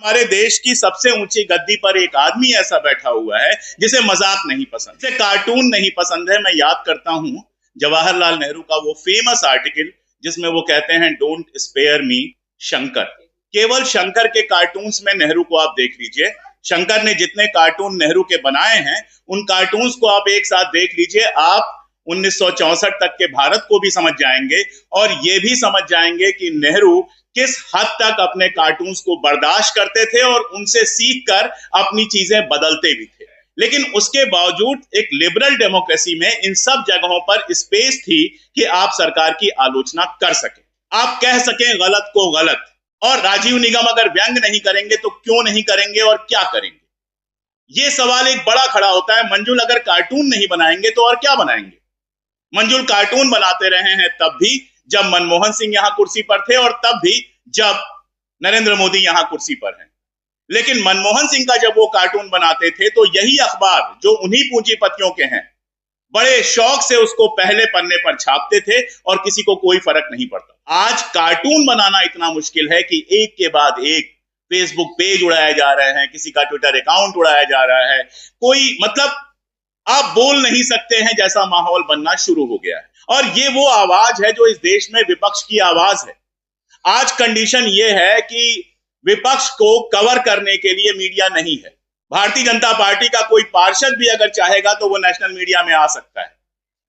हमारे देश की सबसे ऊंची गद्दी पर एक आदमी ऐसा बैठा हुआ है जिसे मजाक नहीं पसंद, जिसे कार्टून नहीं पसंद है। मैं याद करता हूं जवाहरलाल नेहरू का वो फेमस आर्टिकल जिसमें वो कहते हैं, डोंट स्पेयर मी शंकर। केवल शंकर के कार्टून्स में नेहरू को आप देख लीजिए। शंकर ने जितने कार्टून नेहरू के बनाए हैं, उन कार्टून्स को आप एक साथ देख लीजिए, आप 1964 तक के भारत को भी समझ जाएंगे और ये भी समझ जाएंगे कि नेहरू किस हद तक अपने कार्टून्स को बर्दाश्त करते थे और उनसे सीखकर अपनी चीजें बदलते भी थे। लेकिन उसके बावजूद एक लिबरल डेमोक्रेसी में इन सब जगहों पर स्पेस थी कि आप सरकार की आलोचना कर सकें, आप कह सकें गलत को गलत। और राजीव निगम अगर व्यंग नहीं करेंगे तो क्यों नहीं करेंगे और क्या करेंगे, ये सवाल एक बड़ा खड़ा होता है। मंजुल अगर कार्टून नहीं बनाएंगे तो और क्या बनाएंगे? मंजुल कार्टून बनाते रहे हैं तब भी जब मनमोहन सिंह यहां कुर्सी पर थे और तब भी जब नरेंद्र मोदी यहां कुर्सी पर हैं। लेकिन मनमोहन सिंह का जब वो कार्टून बनाते थे तो यही अखबार जो उन्हीं पूंजीपतियों के हैं, बड़े शौक से उसको पहले पन्ने पर छापते थे और किसी को कोई फर्क नहीं पड़ता। आज कार्टून बनाना इतना मुश्किल है कि एक के बाद एक फेसबुक पेज उड़ाए जा रहे हैं, किसी का ट्विटर अकाउंट उड़ाया जा रहा है, कोई मतलब आप बोल नहीं सकते हैं जैसा माहौल बनना शुरू हो गया है। और ये वो आवाज है जो इस देश में विपक्ष की आवाज है। आज कंडीशन ये है कि विपक्ष को कवर करने के लिए मीडिया नहीं है। भारतीय जनता पार्टी का कोई पार्षद भी अगर चाहेगा तो वो नेशनल मीडिया में आ सकता है,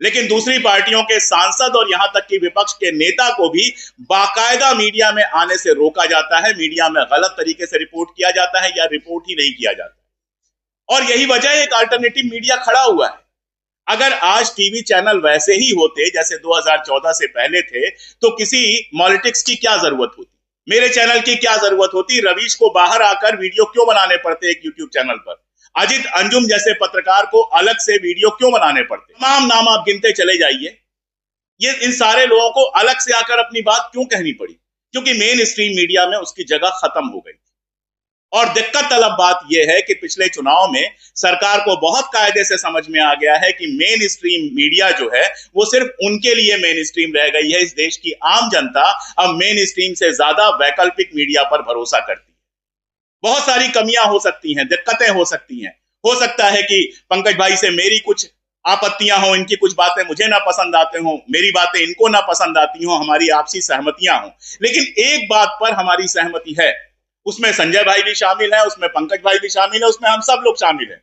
लेकिन दूसरी पार्टियों के सांसद और यहां तक कि विपक्ष के नेता को भी बाकायदा मीडिया में आने से रोका जाता है। मीडिया में गलत तरीके से रिपोर्ट किया जाता है या रिपोर्ट ही नहीं किया जाता। और यही वजह एक अल्टरनेटिव मीडिया खड़ा हुआ है। अगर आज टीवी चैनल वैसे ही होते जैसे 2014 से पहले थे तो किसी पॉलिटिक्स की क्या जरूरत होती, मेरे चैनल की क्या जरूरत होती, रवीश को बाहर आकर वीडियो क्यों बनाने पड़ते एक यूट्यूब चैनल पर, अजित अंजुम जैसे पत्रकार को अलग से वीडियो क्यों बनाने पड़ते, तमाम नाम आप गिनते चले जाइए। ये इन सारे लोगों को अलग से आकर अपनी बात क्यों कहनी पड़ी? क्योंकि मेन स्ट्रीम मीडिया में उसकी जगह खत्म हो गई। और दिक्कत तलब बात यह है कि पिछले चुनाव में सरकार को बहुत कायदे से समझ में आ गया है कि मेन स्ट्रीम मीडिया जो है वो सिर्फ उनके लिए मेन स्ट्रीम रह गई है। इस देश की आम जनता अब मेन स्ट्रीम से ज्यादा वैकल्पिक मीडिया पर भरोसा करती है। बहुत सारी कमियां हो सकती हैं, दिक्कतें हो सकती हैं। हो सकता है कि पंकज भाई से मेरी कुछ आपत्तियां हो, इनकी कुछ बातें मुझे ना पसंद आते हो, मेरी बातें इनको ना पसंद आती हो, हमारी आपसी सहमतियां हो। लेकिन एक बात पर हमारी सहमति है, उसमें संजय भाई भी शामिल है, उसमें पंकज भाई भी शामिल है, उसमें हम सब लोग शामिल हैं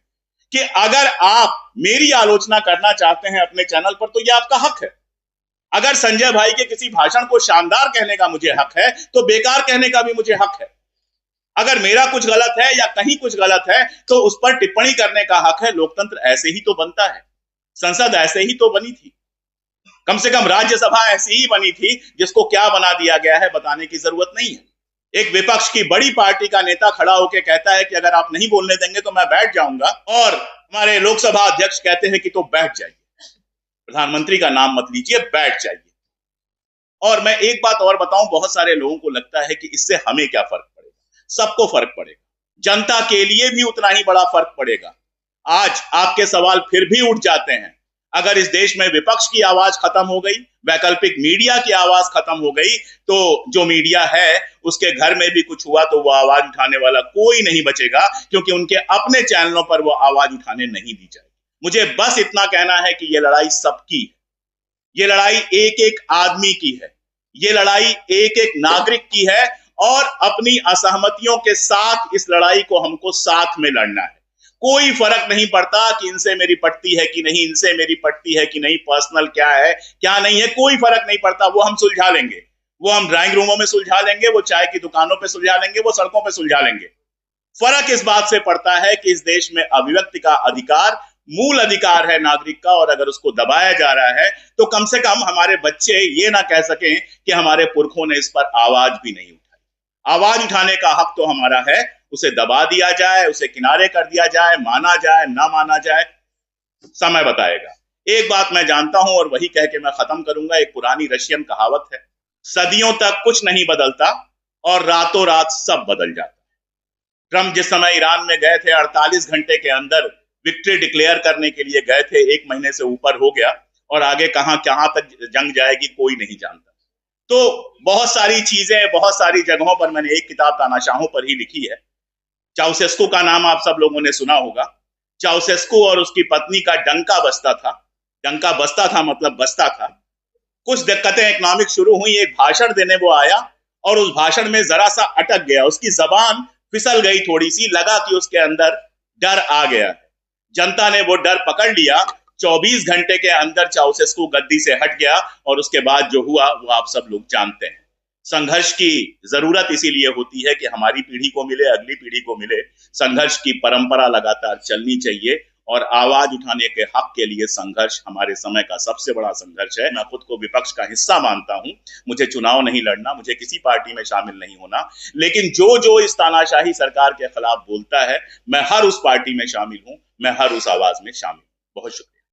कि अगर आप मेरी आलोचना करना चाहते हैं अपने चैनल पर तो यह आपका हक है। अगर संजय भाई के किसी भाषण को शानदार कहने का मुझे हक है तो बेकार कहने का भी मुझे हक है। अगर मेरा कुछ गलत है या कहीं कुछ गलत है तो उस पर टिप्पणी करने का हक है। लोकतंत्र ऐसे ही तो बनता है, संसद ऐसे ही तो बनी थी, कम से कम राज्यसभा ऐसी ही बनी थी। जिसको क्या बना दिया गया है बताने की जरूरत नहीं है। एक विपक्ष की बड़ी पार्टी का नेता खड़ा होकर कहता है कि अगर आप नहीं बोलने देंगे तो मैं बैठ जाऊंगा, और हमारे लोकसभा अध्यक्ष कहते हैं कि तो बैठ जाइए, प्रधानमंत्री का नाम मत लीजिए, बैठ जाइए। और मैं एक बात और बताऊं, बहुत सारे लोगों को लगता है कि इससे हमें क्या फर्क पड़ेगा। सबको फर्क पड़ेगा, जनता के लिए भी उतना ही बड़ा फर्क पड़ेगा। आज आपके सवाल फिर भी उठ जाते हैं, अगर इस देश में विपक्ष की आवाज खत्म हो गई, वैकल्पिक मीडिया की आवाज खत्म हो गई, तो जो मीडिया है उसके घर में भी कुछ हुआ तो वो आवाज उठाने वाला कोई नहीं बचेगा, क्योंकि उनके अपने चैनलों पर वो आवाज उठाने नहीं दी जाएगी। मुझे बस इतना कहना है कि ये लड़ाई सबकी है, ये लड़ाई एक एक आदमी की है, ये लड़ाई एक एक नागरिक की है, और अपनी असहमतियों के साथ इस लड़ाई को हमको साथ में लड़ना है। कोई फर्क नहीं पड़ता कि इनसे मेरी पटती है कि नहीं, इनसे मेरी पटती है कि नहीं, पर्सनल क्या है क्या नहीं है, कोई फर्क नहीं पड़ता। वो हम सुलझा लेंगे, वो हम ड्राइंग रूमों में सुलझा लेंगे, वो चाय की दुकानों पे सुलझा लेंगे, वो सड़कों पे सुलझा लेंगे। फर्क इस बात से पड़ता है कि इस देश में अभिव्यक्ति का अधिकार मूल अधिकार है नागरिक का, और अगर उसको दबाया जा रहा है तो कम से कम हमारे बच्चे ये ना कह सकें कि हमारे पुरखों ने इस पर आवाज भी नहीं उठाई। आवाज उठाने का हक तो हमारा है, उसे दबा दिया जाए, उसे किनारे कर दिया जाए, माना जाए ना माना जाए, समय बताएगा। एक बात मैं जानता हूं और वही कह के मैं खत्म करूंगा। एक पुरानी रशियन कहावत है, सदियों तक कुछ नहीं बदलता और रातों रात सब बदल जाता है। ट्रंप जिस समय ईरान में गए थे, 48 घंटे के अंदर विक्ट्री डिक्लेयर करने के लिए गए थे, 1 महीने से ऊपर हो गया, और आगे कहां तक जंग जाएगी कोई नहीं जानता। तो बहुत सारी चीजें बहुत सारी जगहों पर, मैंने एक किताब तानाशाहों पर ही लिखी है, चाउसेस्कू का नाम आप सब लोगों ने सुना होगा। चाउसेस्कू और उसकी पत्नी का डंका बसता था। डंका बसता था मतलब बसता था। कुछ दिक्कतें इकोनॉमिक शुरू हुई, एक भाषण देने वो आया और उस भाषण में जरा सा अटक गया, उसकी जबान फिसल गई थोड़ी सी, लगा कि उसके अंदर डर आ गया है। जनता ने वो डर पकड़ लिया। 24 घंटे के अंदर चाउसेस्कू गद्दी से हट गया और उसके बाद जो हुआ वो आप सब लोग जानते हैं। संघर्ष की जरूरत इसीलिए होती है कि हमारी पीढ़ी को मिले, अगली पीढ़ी को मिले। संघर्ष की परंपरा लगातार चलनी चाहिए और आवाज उठाने के हक के लिए संघर्ष हमारे समय का सबसे बड़ा संघर्ष है। मैं खुद को विपक्ष का हिस्सा मानता हूं, मुझे चुनाव नहीं लड़ना, मुझे किसी पार्टी में शामिल नहीं होना, लेकिन जो जो इस तानाशाही सरकार के खिलाफ बोलता है, मैं हर उस पार्टी में शामिल हूं, मैं हर उस आवाज में शामिल हूं। बहुत शुक्रिया।